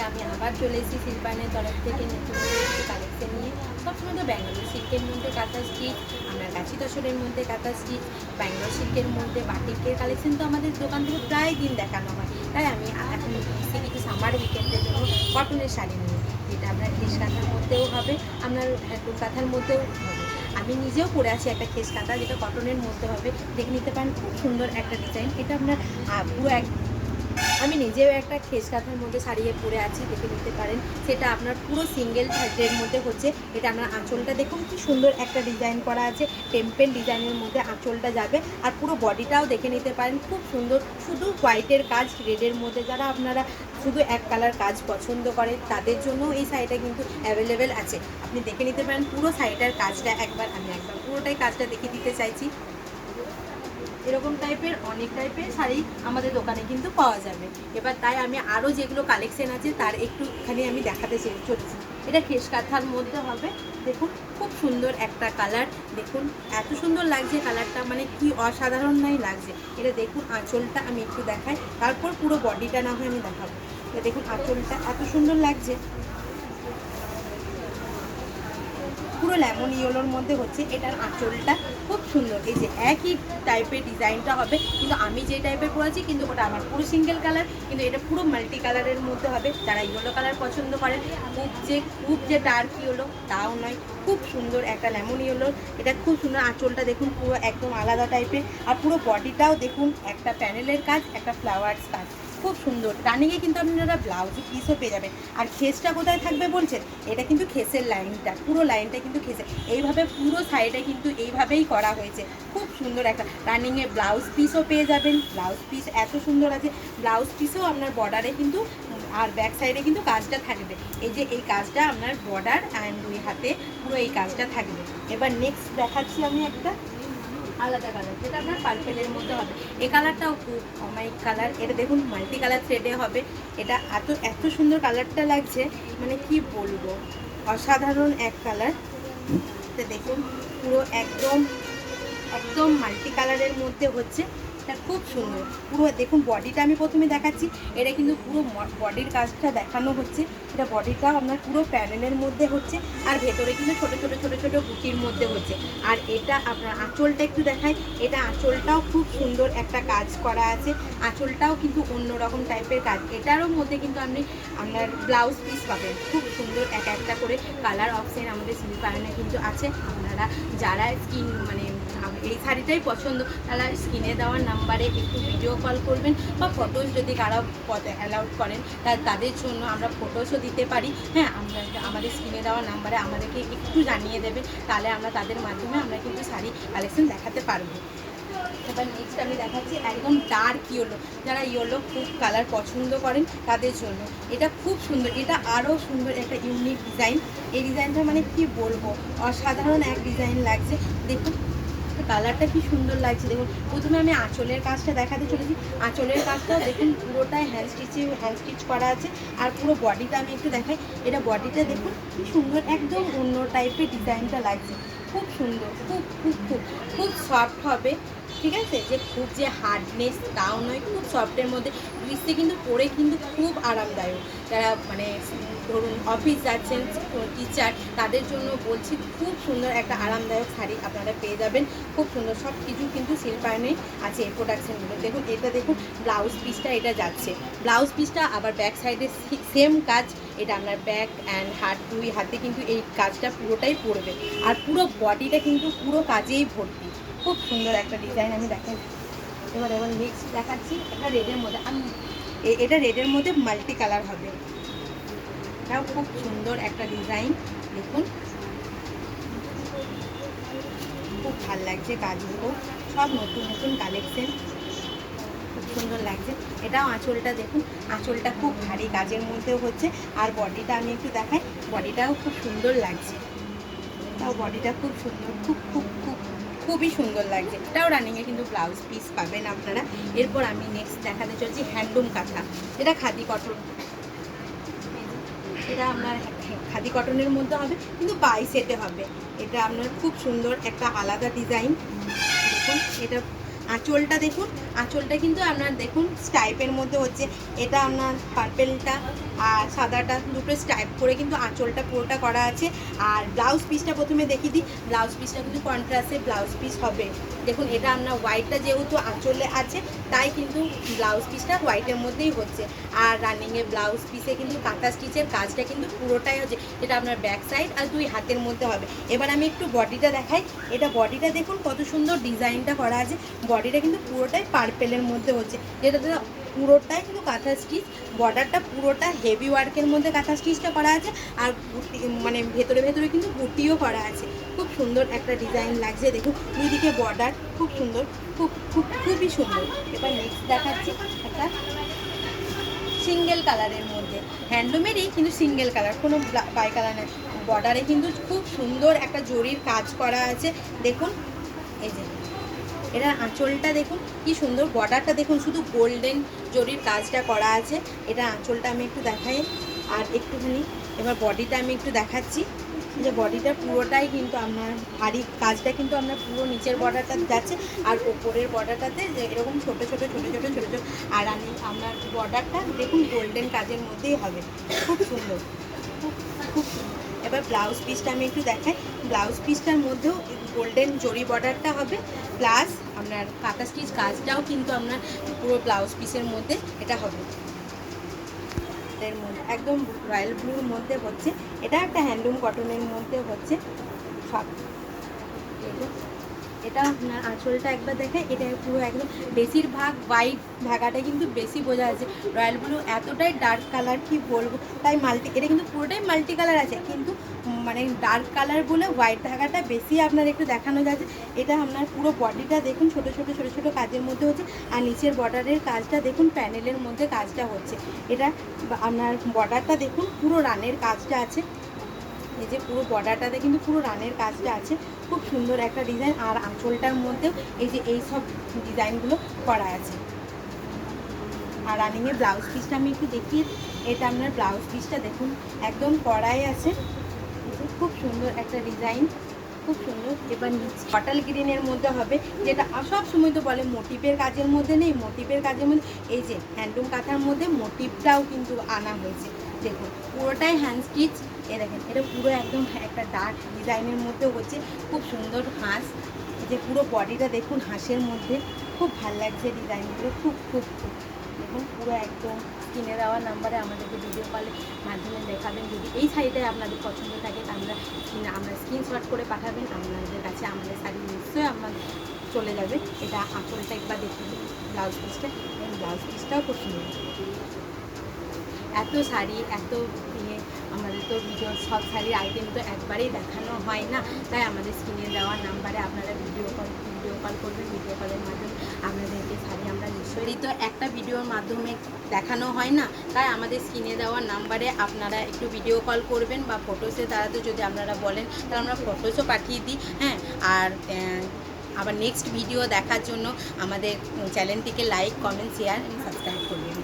আমি আবার চলে এসেছি শিল্পায়নের তরফ থেকে নতুন কিছু কালেকশন নিয়ে। সবসময় তো ব্যাঙ্গালোর সিল্কের মধ্যে কাঁথা স্টিচ, আপনার গাছি তসরের মধ্যে কাঁথা স্টিচ, ব্যাঙ্গালোর সিল্কের মধ্যে বাটিকের কালেকশন তো আমাদের দোকান থেকে প্রায় দিন দেখানো হয়। তাই আমি এখন এসেছি কিছু সামার উইকেন্ডের জন্য কটনের শাড়ি নিয়ে, যেটা আপনার খেস কাঁথার মধ্যেও হবে, আপনার হ্যান্ডলুম কাঁথার মধ্যেও হবে। আমি নিজেও পরে আছি একটা খেস কাঁথা, যেটা কটনের মধ্যে হবে, দেখে নিতে পারেন। খুব সুন্দর একটা ডিজাইন, এটা আপনার পুরো আমি নিজেও একটা খেস কাঁথার মধ্যে সারিয়ে পরে আছি, দেখে নিতে পারেন। সেটা আপনার পুরো সিঙ্গেল থ্রেডের মধ্যে হচ্ছে। এটা আপনার আঁচলটা দেখুন কি সুন্দর একটা ডিজাইন করা আছে, টেম্পেল ডিজাইনের মধ্যে আঁচলটা যাবে। আর পুরো বডিটাও দেখে নিতে পারেন, খুব সুন্দর। শুধু হোয়াইটের কাজ রেডের মধ্যে, যারা আপনারা শুধু এক কালার কাজ পছন্দ করে তাদের জন্য এই শাড়িটা কিন্তু অ্যাভেলেবেল আছে। আপনি দেখে নিতে পারেন পুরো শাড়িটার কাজটা। আমি একবার পুরোটাই কাজটা দেখিয়ে দিতে চাইছি। এরকম টাইপের অনেক টাইপের শাড়ি আমাদের দোকানে কিন্তু পাওয়া যাবে। এবার তাই আমি আরও যেগুলো কালেকশন আছে তার একটুখানি আমি দেখাতে চলেছি। এটা খেস কাঁথার মধ্যে হবে, দেখুন খুব সুন্দর একটা কালার। দেখুন এত সুন্দর লাগছে কালারটা, মানে কি অসাধারণ নাই লাগছে। এটা দেখুন আঁচলটা আমি একটু দেখাই, তারপর পুরো বডিটা না হয় আমি দেখাবো। এটা দেখুন আঁচলটা এত সুন্দর লাগছে, পুরো লেমন ইয়েলোর মধ্যে হচ্ছে এটার আঁচলটা। খুব সুন্দর, এই যে একই টাইপের ডিজাইনটা হবে, কিন্তু আমি যে টাইপের পরেছি কিন্তু ওটা আমার পুরো সিঙ্গেল কালার, কিন্তু এটা পুরো মাল্টি কালারের মধ্যে হবে। যারা ইয়েলো কালার পছন্দ করেন, খুব যে ডার্ক ইয়েলো তাও নয়, খুব সুন্দর একটা লেমন ইয়েলো। এটা খুব সুন্দর, আঁচলটা দেখুন পুরো একদম আলাদা টাইপের। আর পুরো বডিটাও দেখুন একটা প্যানেলের কাজ, একটা ফ্লাওয়ার্স কাজ, খুব সুন্দর। রানিংয়ে কিন্তু আপনারা ব্লাউজ পিসও পেয়ে যাবেন। আর খেসটা কোথায় থাকবে বলছেন, এটা কিন্তু খেসের লাইনটা, পুরো লাইনটা কিন্তু খেসে এইভাবে পুরো সাইডে কিন্তু এইভাবেই করা হয়েছে। খুব সুন্দর একটা রানিংয়ে ব্লাউজ পিসও পেয়ে যাবেন। ব্লাউজ পিস এত সুন্দর আছে, ব্লাউজ পিসও আপনার বর্ডারে কিন্তু, আর ব্যাক সাইডে কিন্তু কাজটা থাকবে। এই যে এই কাজটা আপনার বর্ডার অ্যান্ড দুই হাতে পুরো এই কাজটা থাকবে। এবার নেক্সট দেখাচ্ছি আমি একটা আলাদা কালার, যেটা আপনার পার্পেলের মধ্যে হবে। এই কালারটাও খুব অমায়িক কালার। এটা দেখুন মাল্টি কালার থ্রেডে হবে। এটা এত সুন্দর কালারটা লাগছে, মানে কি বলবো, অসাধারণ এক কালার। তো দেখুন পুরো একদম একদম মাল্টি কালারের মধ্যে হচ্ছে। এটা খুব সুন্দর। পুরো দেখুন বডিটা আমি প্রথমে দেখাচ্ছি, এটা কিন্তু পুরো বডির কাজটা দেখানো হচ্ছে। এটা বডিটা আপনার পুরো প্যানেলের মধ্যে হচ্ছে, আর ভেতরে কিন্তু ছোট ছোট ছোট ছোট বুটির মধ্যে হচ্ছে। আর এটা আপনার আঁচলটা একটু দেখায়, এটা আঁচলটাও খুব সুন্দর একটা কাজ করা আছে। আঁচলটাও কিন্তু অন্যরকম টাইপের কাজ। এটারও মধ্যে কিন্তু আপনি আপনার ব্লাউজ পিস পাবেন, খুব সুন্দর একটা করে কালার অপশন আমাদের শিল্পায়নে কিন্তু আছে। আপনারা যারা মানে এই শাড়িটাই পছন্দ, তারা স্ক্রিনে দেওয়ার নাম্বারে একটু ভিডিও কল করবেন, বা ফটোস যদি কারা অ্যালাউড করেন তাদের জন্য আমরা ফটোসও দিতে পারি। হ্যাঁ, আমরা আমাদের স্ক্রিনে দেওয়ার নাম্বারে আমাদেরকে একটু জানিয়ে দেবেন, তাহলে আমরা তাদের মাধ্যমে আমরা কিন্তু শাড়ি কালেকশন দেখাতে পারবো। এবার নেক্সট আমি দেখাচ্ছি একদম ডার্ক ইয়েলো। যারা ইয়েলো খুব কালার পছন্দ করেন তাদের জন্য এটা খুব সুন্দর। এটা আরও সুন্দর একটা ইউনিক ডিজাইন। এই ডিজাইনটা মানে কি বলবো, অসাধারণ এক ডিজাইন লাগছে। দেখুন কালারটা কি সুন্দর লাগছে। দেখুন প্রথমে আমি আঁচলের কাজটা দেখাতে চলেছি। আঁচলের কাজটাও দেখুন পুরোটাই হ্যান্ড স্টিচ করা আছে। আর পুরো বডিটা আমি একটু দেখাই, এটা বডিটা দেখুন কি সুন্দর, একদম অন্য টাইপের ডিজাইনটা লাগছে। খুব সুন্দর, খুব খুব খুব খুব সফট হবে, ঠিক আছে, যে খুব যে হার্ডনেস তাও নয়, খুব সফটের মধ্যে। গ্রীষ্মে কিন্তু পরে কিন্তু খুব আরামদায়ক। যারা মানে ধরুন অফিস যাচ্ছেন, টিচার, তাদের জন্য বলছি খুব সুন্দর একটা আরামদায়ক শাড়ি আপনারা পেয়ে যাবেন। খুব সুন্দর সব কিছু কিন্তু শিল্পায়নে আছে এই প্রোডাকশানগুলো। দেখুন এটা দেখুন ব্লাউজ পিসটা এটা যাচ্ছে, ব্লাউজ পিসটা আবার ব্যাক সাইডে সেম কাজ। এটা আপনার ব্যাক অ্যান্ড হাত, দুই হাতে কিন্তু এই কাজটা পুরোটাই পড়বে। আর পুরো বডিটা কিন্তু পুরো কাজেই ভর্তি। খুব সুন্দর একটা ডিজাইন আমি দেখাই। এবার নেক্সট দেখাচ্ছি একটা রেডের মধ্যে। এটা রেডের মধ্যে মাল্টি কালার হবে। এটাও খুব সুন্দর একটা ডিজাইন। দেখুন খুব ভালো লাগছে কাজগুলো, সব নতুন নতুন কালেকশন, খুব সুন্দর লাগছে। এটাও আঁচলটা দেখুন, আঁচলটা খুব ভারী কাজের মধ্যেও হচ্ছে। আর বডিটা আমি একটু দেখাই, বডিটাও খুব সুন্দর লাগছে। তাও বডিটা খুব সুন্দর, খুব খুব খুব খুবই সুন্দর লাগছে। এটাও রানিংয়ে কিন্তু ব্লাউজ পিস পাবেন আপনারা। এরপর আমি নেক্সট দেখাতে চলছি হ্যান্ডলুম কাঁথা। এটা খাদি কটন, এটা আপনার খাদি কটনের মধ্যে হবে, কিন্তু বাই সেটে হবে। এটা আপনার খুব সুন্দর একটা আলাদা ডিজাইন। দেখুন এটা আঁচলটা দেখুন, আঁচলটা কিন্তু আপনার দেখুন স্টাইপের মধ্যে হচ্ছে। এটা আপনার পার্পেলটা আর সাদাটা দুটো স্টাইপ করে কিন্তু আঁচলটা পুরোটা করা আছে। আর ব্লাউজ পিসটা প্রথমে দেখিয়ে দিই, ব্লাউজ পিসটা কিন্তু কন্ট্রাস্টে ব্লাউজ পিস হবে। দেখুন এটা আপনার হোয়াইটটা যেহেতু আঁচলে আছে তাই কিন্তু ব্লাউজ পিসটা হোয়াইটের মধ্যেই হচ্ছে। আর রানিংয়ে ব্লাউজ পিসে কিন্তু কাঁথা স্টিচের কাজটা কিন্তু পুরোটাই হচ্ছে, যেটা আপনার ব্যাক সাইড আর 2 হাতের মধ্যে হবে। এবার আমি একটু বডিটা দেখাই। এটা বডিটা দেখুন কত সুন্দর ডিজাইনটা করা আছে। বডিটা কিন্তু পুরোটাই পার্পেলের মধ্যে হচ্ছে, যেটাতে পুরোটাই কিন্তু কাঁথা স্টিচ। বর্ডারটা পুরোটা হেভি ওয়ার্কের মধ্যে কাঁথা স্টিচটা করা আছে। আর বুটি মানে ভেতরে ভেতরে কিন্তু বুটিও করা আছে। খুব সুন্দর একটা ডিজাইন লাগছে। দেখুন দুইদিকে বর্ডার খুব সুন্দর, খুবই সুন্দর। এবার নেক্সট দেখাচ্ছি একটা সিঙ্গেল কালারের মধ্যে, হ্যান্ডলুমেরই কিন্তু সিঙ্গেল কালার, কোনো বাই কালার নেই। বর্ডারে কিন্তু খুব সুন্দর একটা জরির কাজ করা আছে। দেখুন এই যে এটা আঁচলটা দেখুন কি সুন্দর, বর্ডারটা দেখুন শুধু গোল্ডেন জরির কাজটা করা আছে। এটা আঁচলটা আমি একটু দেখাই আর একটুখানি। এবার বডিটা আমি একটু দেখাচ্ছি, যে বডিটা পুরোটাই কিন্তু আপনার ভারী কাজটা কিন্তু আপনার পুরো নিচের বর্ডারটা যাচ্ছে। আর ওপরের বর্ডারটাতে যে এরকম ছোটো ছোটো ছোটো ছোটো ছোটো ছোটো আর আপনার বর্ডারটা দেখুন গোল্ডেন কাজের মধ্যেই হবে। খুব সুন্দর, খুব সুন্দর। এবার ব্লাউজ পিসটা আমি একটু দেখাই। ব্লাউজ পিসটার মধ্যেও গোল্ডেন জরি বর্ডারটা হবে, প্লাস আপনার কাঁথা স্টিচ কাজটাও কিন্তু আপনার পুরো ব্লাউজ পিসের মধ্যে এটা হবে। এর মধ্যে একদম রয়্যাল ব্লুর মধ্যে হচ্ছে। এটা একটা হ্যান্ডলুম কটনের মধ্যে হচ্ছে সব। এটা আপনার আঁচলটা একবার দেখে, এটা পুরো একদম বেশিরভাগ হোয়াইট ধাগাটা কিন্তু বেশি বোঝা যাচ্ছে। রয়্যাল ব্লু এতটাই ডার্ক কালার কি বলবো, তাই এটা কিন্তু পুরোটাই মাল্টি কালার আছে, কিন্তু মানে ডার্ক কালার বলে হোয়াইট ধাগাটা বেশি আপনার একটু দেখানো যাচ্ছে। এটা আপনার পুরো বডিটা দেখুন ছোটো ছোটো ছোটো ছোটো কাজের মধ্যে হচ্ছে। আর নিচের বর্ডারের কাজটা দেখুন প্যানেলের মধ্যে কাজটা হচ্ছে। এটা আপনার বর্ডারটা দেখুন পুরো রানের কাজটা আছে। এই যে পুরো বর্ডারটাতে কিন্তু পুরো রানের কাজটা আছে। খুব সুন্দর একটা ডিজাইন। আর আঁচলটার মধ্যেও এই যে এই সব ডিজাইনগুলো করা আছে। আর রানিংয়ে ব্লাউজ পিসটা আমি একটু দেখিয়ে, এটা আপনার ব্লাউজ পিসটা দেখুন একদম কড়াই আছে। খুব সুন্দর একটা ডিজাইন, খুব সুন্দর। এবার নিচে বটল গ্রিনের মধ্যে হবে, যেটা সব সময় তো বলে মোটিভের কাজের মধ্যে নেই, মোটিভের কাজের মধ্যে এই যে হ্যান্ডলুম কাঁথার মধ্যে মোটিভটাও কিন্তু আনা হয়েছে। দেখুন পুরোটাই হ্যান্ড স্টিচ। এ দেখেন এটা পুরো একদম একটা ডার্ক ডিজাইনের মধ্যে হচ্ছে। খুব সুন্দর হাঁস, যে পুরো বডিটা দেখুন হাঁসের মধ্যে, খুব ভাল লাগছে ডিজাইনগুলো। খুব খুব খুব দেখুন পুরো একদম স্ক্রিনে দেওয়া নাম্বারে আমাদেরকে ভিডিও কলের মাধ্যমে দেখাবেন। যদি এই শাড়িটাই আপনাদের পছন্দ থাকে আমরা স্ক্রিনশট করে পাঠাবেন আপনাদের কাছে। আমাদের শাড়ি নিশ্চয়ই আমার চলে যাবে। এটা আঁচলটা একবার দেখে দিন, ব্লাউজ পিসটা, ব্লাউজ পিসটাও খুব সুন্দর। এত শাড়ি এত দিয়ে আমাদের তো ভিডিও সব শাড়ির আইটেম তো একবারেই দেখানো হয় না, তাই আমাদের স্ক্রিনে দেওয়া নাম্বারে আপনারা ভিডিও কল করবেন। ভিডিও কলের মাধ্যমে আপনাদেরকে শাড়ি আমরা নিশ্চয়ই তো একটা ভিডিওর মাধ্যমে দেখানো হয় না, তাই আমাদের স্ক্রিনে দেওয়া নাম্বারে আপনারা একটু ভিডিও কল করবেন বা ফটোসের দ্বারা তো যদি আপনারা বলেন তাহলে আমরা ফটোসও পাঠিয়ে দিই। হ্যাঁ, আর আবার নেক্সট ভিডিও দেখার জন্য আমাদের চ্যানেলটিকে লাইক, কমেন্ট, শেয়ার এবং সাবস্ক্রাইব করবেন।